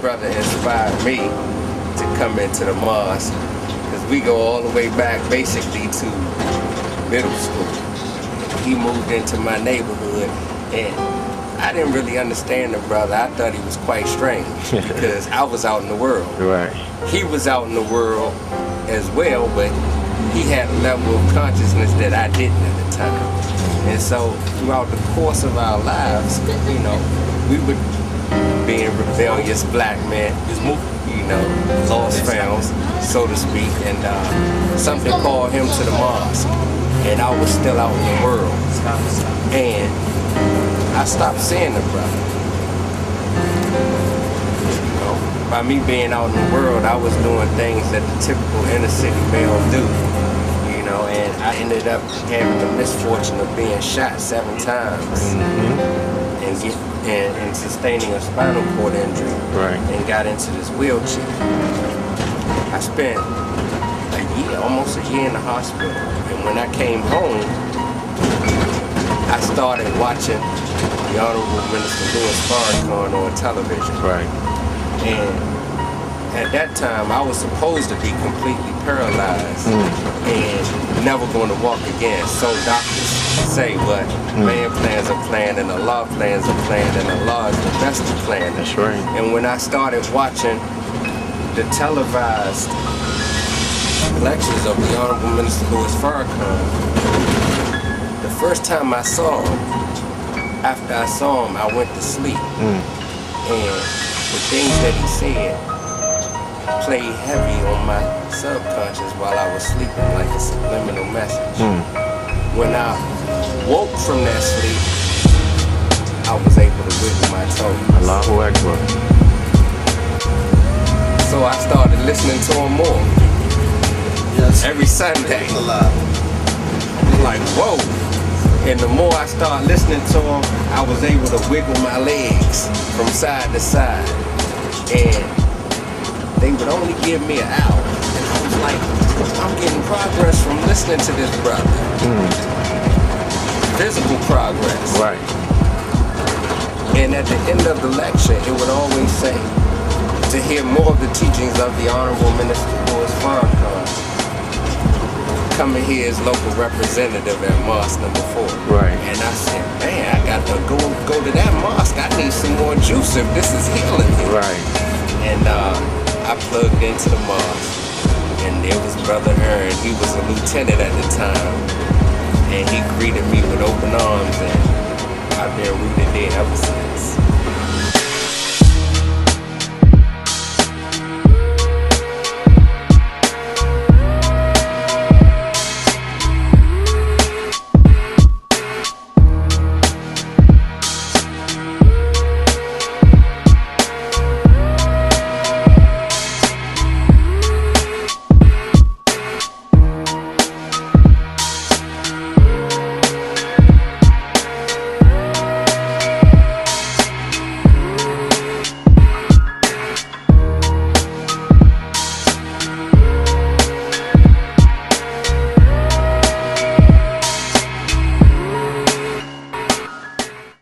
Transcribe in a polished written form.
brother inspired me to come into the mosque, because we go all the way back basically to middle school. He moved into my neighborhood, and I didn't really understand the brother. I thought he was quite strange because I was out in the world. Right. He was out in the world as well, but he had a level of consciousness that I didn't at the time. And so throughout the course of our lives, you know, we would be rebellious black men, you know, lost found, so to speak, and something called him to the mosque, and I was still out in the world, and I stopped seeing the brother. You know, by me being out in the world, I was doing things that the typical inner city male do. You know, and I ended up having the misfortune of being shot 7 times and sustaining a spinal cord injury, and got into this wheelchair. I spent almost a year in the hospital, and when I came home, I started watching the Honorable Minister Farrakhan on television. And at that time, I was supposed to be completely paralyzed and never going to walk again. So doctors say, but man plans a plan, and Allah plans a plan, and Allah is the best of plans. That's right. And when I started watching the televised lectures of the Honorable Minister Farrakhan, the first time I saw him, after I saw him, I went to sleep. And the things that he said played heavy on my subconscious while I was sleeping, like a subliminal message. When I woke from that sleep, I was able to wiggle my toes. Allahu Akbar. So I started listening to him more. Every Sunday. I'm like, whoa. And the more I started listening to him, I was able to wiggle my legs from side to side. And they would only give me an hour. And I was like, I'm getting progress from listening to this brother. Physical progress. Right. And at the end of the lecture, it would always say to hear more of the teachings of the Honorable Minister Farrakhan. Come and hear his local representative at mosque number 4. And I said, man, I got to go to that mosque. I need some more juice if this is healing me. And I plugged into the mosque, and there was Brother Ern. He was a lieutenant at the time, and he greeted me with open arms, and I've been rooted there ever since.